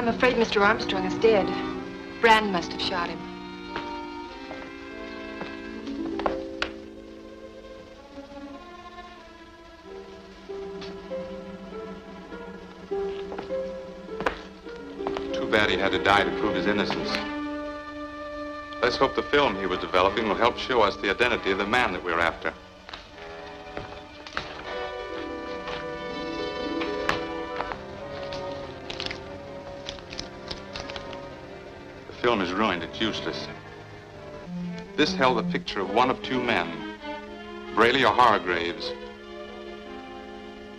I'm afraid Mr. Armstrong is dead. Brand must have shot him. Too bad he had to die to prove his innocence. Let's hope the film he was developing will help show us the identity of the man that we're after. The film is ruined. It's useless. This held a picture of one of two men, Braley or Hargraves,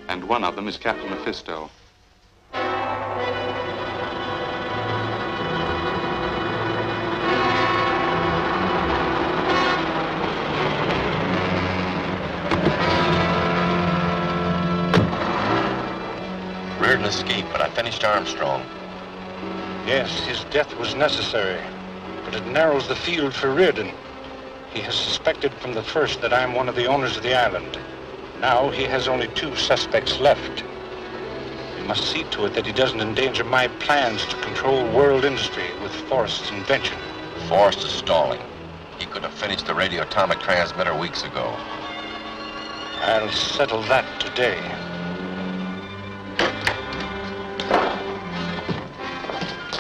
and one of them is Captain Mephisto. Reardon escaped, but I finished Armstrong. Yes, his death was necessary, but it narrows the field for Reardon. He has suspected from the first that I'm one of the owners of the island. Now he has only 2 suspects left. We must see to it that he doesn't endanger my plans to control world industry with Forrest's invention. Forrest is stalling. He could have finished the radioatomic transmitter weeks ago. I'll settle that today.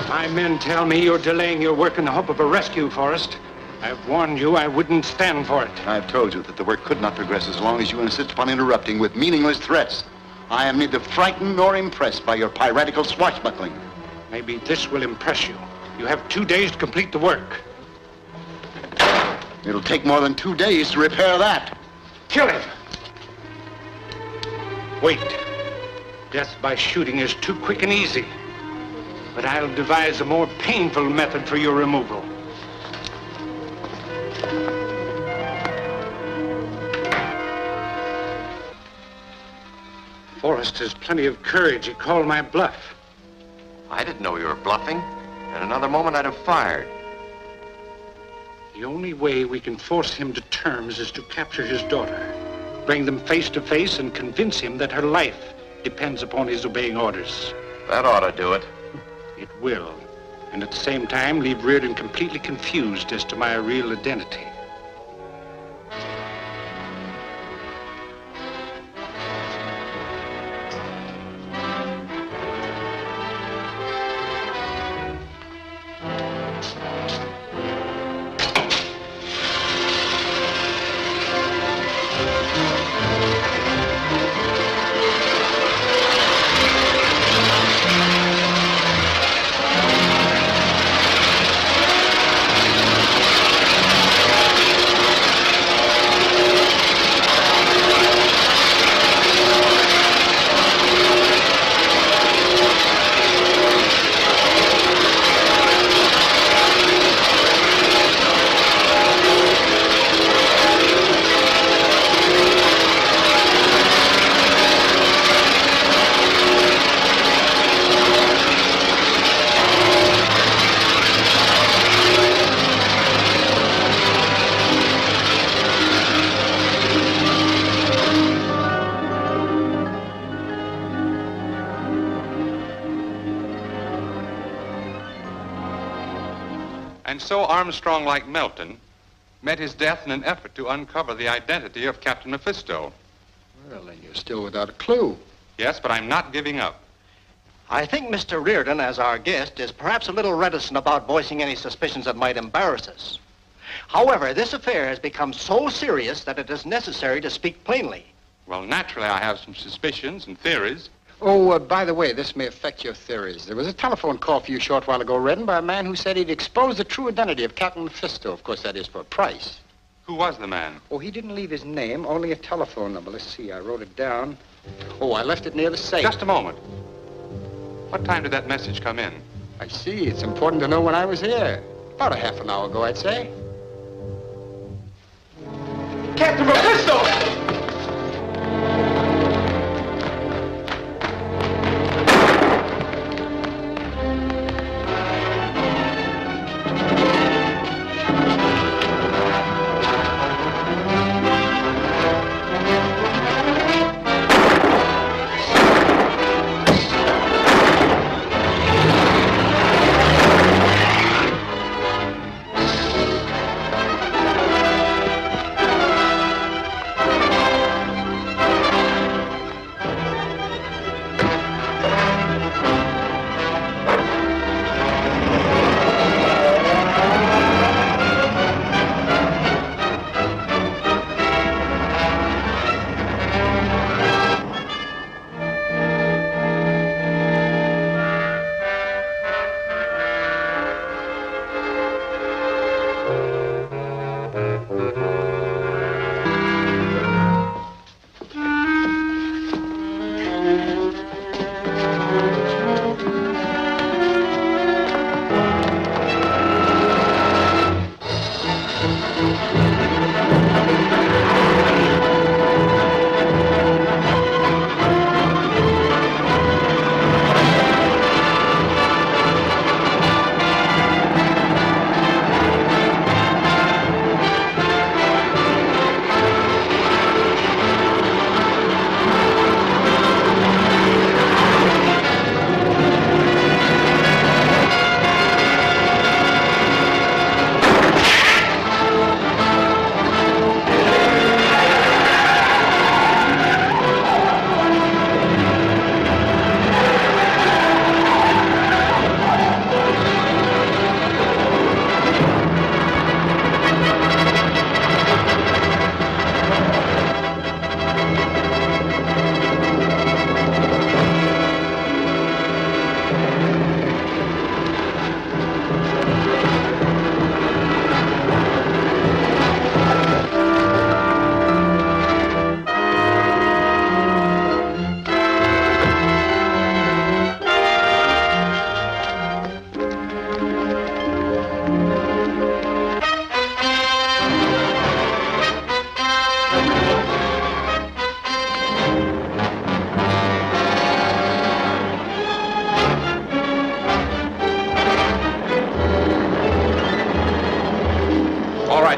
My men tell me you're delaying your work in the hope of a rescue, Forrest. I've warned you I wouldn't stand for it. I've told you that the work could not progress as long as you insist upon interrupting with meaningless threats. I am neither frightened nor impressed by your piratical swashbuckling. Maybe this will impress you. You have 2 days to complete the work. It'll take more than 2 days to repair that. Kill him! Wait. Death by shooting is too quick and easy. But I'll devise a more painful method for your removal. Forrest has plenty of courage. He called my bluff. I didn't know you were bluffing. In another moment, I'd have fired. The only way we can force him to terms is to capture his daughter, bring them face to face, and convince him that her life depends upon his obeying orders. That ought to do it. It will, and at the same time leave Reardon completely confused as to my real identity. And so Armstrong, like Melton, met his death in an effort to uncover the identity of Captain Mephisto. Well, then you're still without a clue. Yes, but I'm not giving up. I think Mr. Reardon, as our guest, is perhaps a little reticent about voicing any suspicions that might embarrass us. However, this affair has become so serious that it is necessary to speak plainly. Well, naturally, I have some suspicions and theories. Oh, by the way, this may affect your theories. There was a telephone call for you a short while ago, Reardon, by a man who said he'd expose the true identity of Captain Mephisto. Of course, that is for a price. Who was the man? Oh, he didn't leave his name, only a telephone number. Let's see, I wrote it down. Oh, I left it near the safe. Just a moment. What time did that message come in? I see. It's important to know when I was here. About a half an hour ago, I'd say. Captain Mephisto!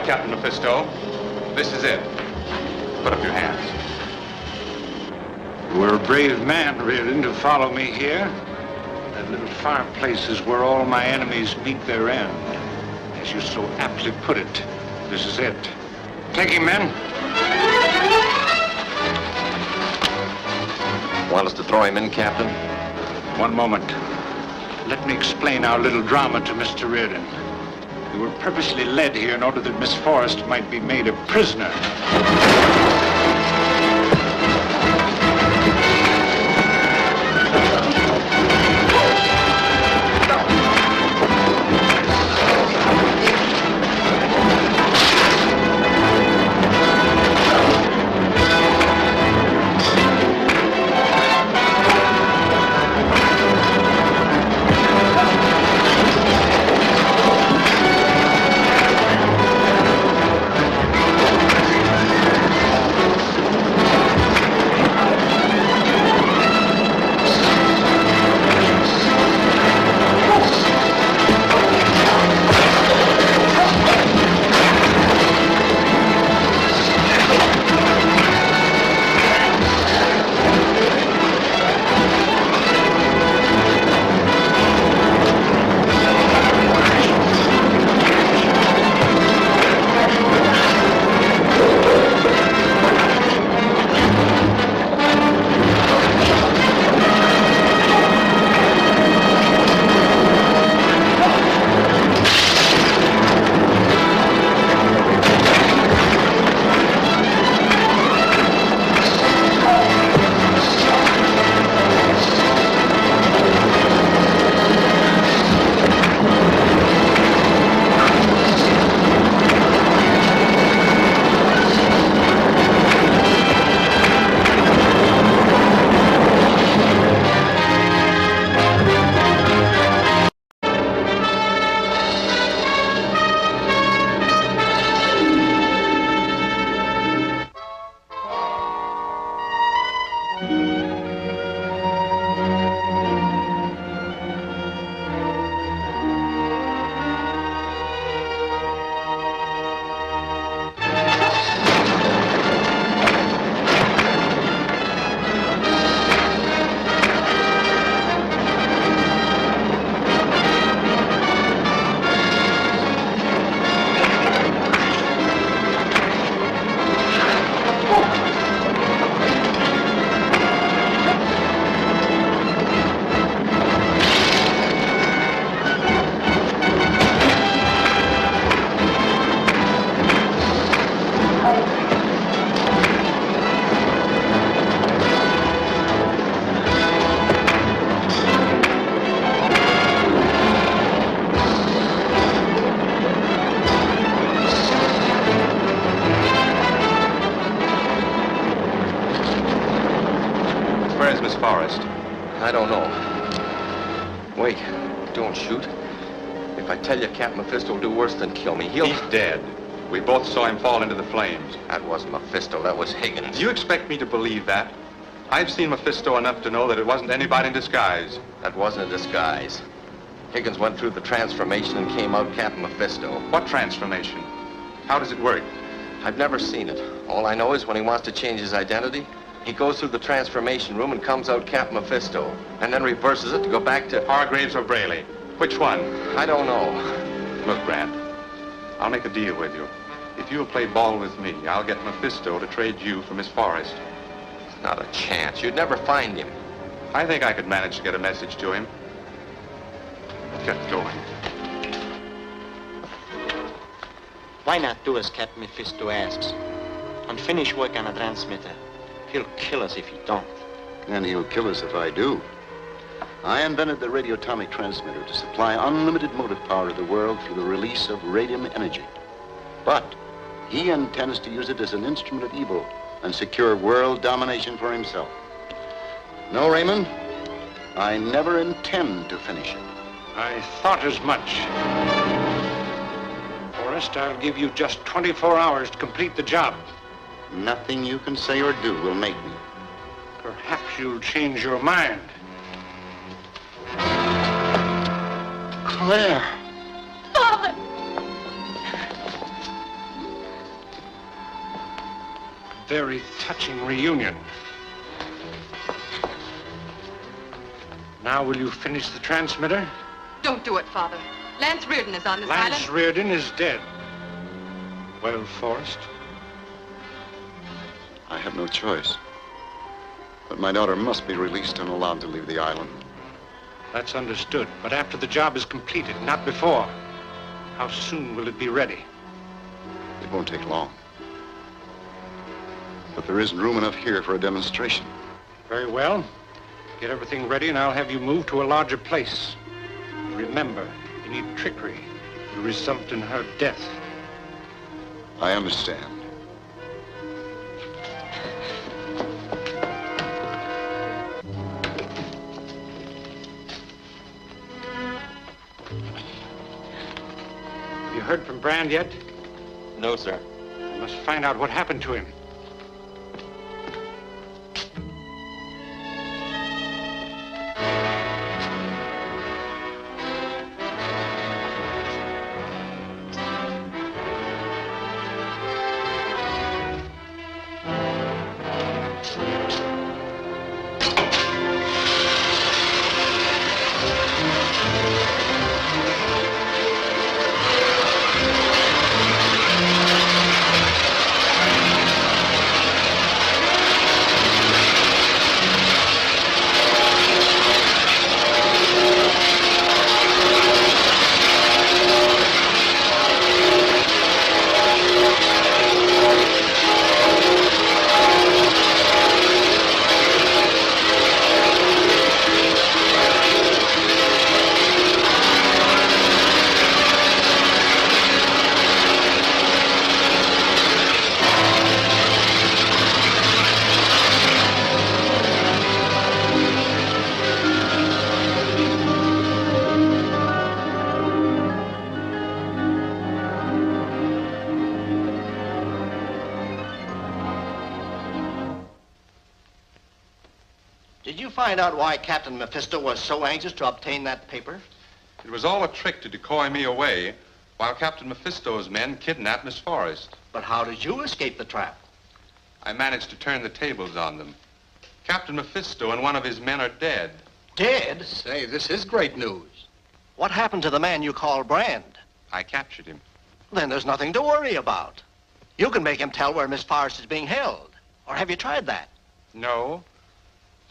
right, Captain Mephisto. This is it. Put up your hands. You were a brave man, Reardon, to follow me here. That little fireplace is where all my enemies meet their end. As you so aptly put it, this is it. Take him, men. Want us to throw him in, Captain? One moment. Let me explain our little drama to Mr. Reardon. We were purposely led here in order that Miss Forrest might be made a prisoner. Where's Miss Forrest? I don't know. Wait, don't shoot. If I tell you Captain Mephisto will do worse than kill me, He's dead. We both saw him fall into the flames. That wasn't Mephisto, that was Higgins. Do you expect me to believe that? I've seen Mephisto enough to know that it wasn't anybody in disguise. That wasn't a disguise. Higgins went through the transformation and came out Captain Mephisto. What transformation? How does it work? I've never seen it. All I know is when he wants to change his identity, he goes through the transformation room and comes out Captain Mephisto, and then reverses it to go back to... Hargraves or Braley? Which one? I don't know. Look, Grant, I'll make a deal with you. If you'll play ball with me, I'll get Mephisto to trade you for Miss Forrest. Not a chance. You'd never find him. I think I could manage to get a message to him. Get going. Why not do as Captain Mephisto asks? And finish work on a transmitter. He'll kill us if you don't. And he'll kill us if I do. I invented the radioatomic transmitter to supply unlimited motive power to the world through the release of radium energy. But he intends to use it as an instrument of evil and secure world domination for himself. No, Raymond, I never intend to finish it. I thought as much. Forrest, I'll give you just 24 hours to complete the job. Nothing you can say or do will make me. Perhaps you'll change your mind. Claire. Father! very touching reunion. Now, will you finish the transmitter? Don't do it, Father. Lance Reardon is on this island. Lance Reardon is dead. Well, Forrest? I have no choice. But my daughter must be released and allowed to leave the island. That's understood. But after the job is completed, not before. How soon will it be ready? It won't take long. But there isn't room enough here for a demonstration. Very well. Get everything ready and I'll have you moved to a larger place. Remember, any trickery will result in her death. I understand. Have you heard from Brand yet? No, sir. I must find out what happened to him. Did you find out why Captain Mephisto was so anxious to obtain that paper? It was all a trick to decoy me away while Captain Mephisto's men kidnapped Miss Forrest. But how did you escape the trap? I managed to turn the tables on them. Captain Mephisto and one of his men are dead. Dead? Say, this is great news. What happened to the man you call Brand? I captured him. Then there's nothing to worry about. You can make him tell where Miss Forrest is being held. Or have you tried that? No.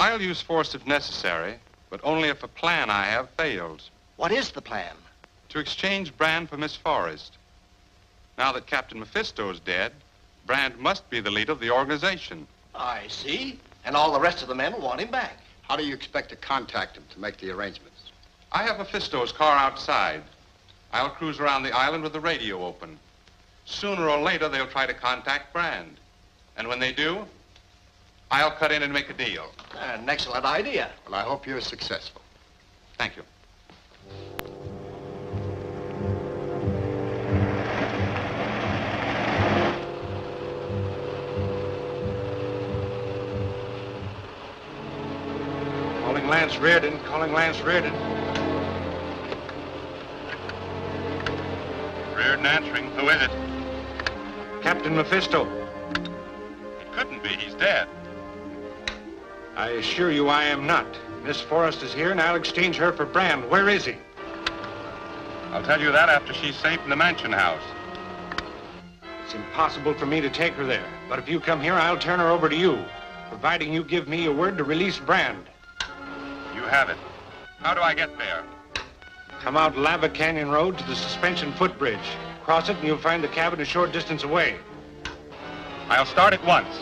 I'll use force if necessary, but only if a plan I have fails. What is the plan? To exchange Brand for Miss Forrest. Now that Captain Mephisto's dead, Brand must be the leader of the organization. I see. And all the rest of the men will want him back. How do you expect to contact him to make the arrangements? I have Mephisto's car outside. I'll cruise around the island with the radio open. Sooner or later, they'll try to contact Brand. And when they do, I'll cut in and make a deal. An excellent idea. Well, I hope you're successful. Thank you. Calling Lance Reardon, calling Lance Reardon. Reardon answering. Who is it? Captain Mephisto. It couldn't be. He's dead. I assure you I am not. Miss Forrest is here and I'll exchange her for Brand. Where is he? I'll tell you that after she's safe in the mansion house. It's impossible for me to take her there. But if you come here, I'll turn her over to you, providing you give me your word to release Brand. You have it. How do I get there? Come out Lava Canyon Road to the suspension footbridge. Cross it and you'll find the cabin a short distance away. I'll start at once.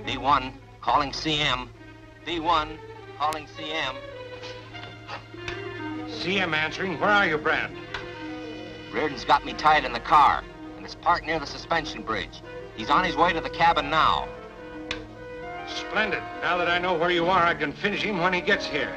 D1, calling CM. D1, calling CM. CM answering. Where are you, Brand? Reardon's got me tied in the car, and it's parked near the suspension bridge. He's on his way to the cabin now. Splendid. Now that I know where you are, I can finish him when he gets here.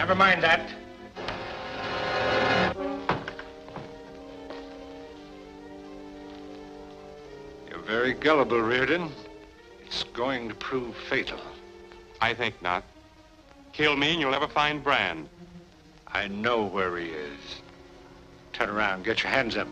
Never mind that. You're very gullible, Reardon. It's going to prove fatal. I think not. Kill me and you'll never find Brand. I know where he is. Turn around. Get your hands up.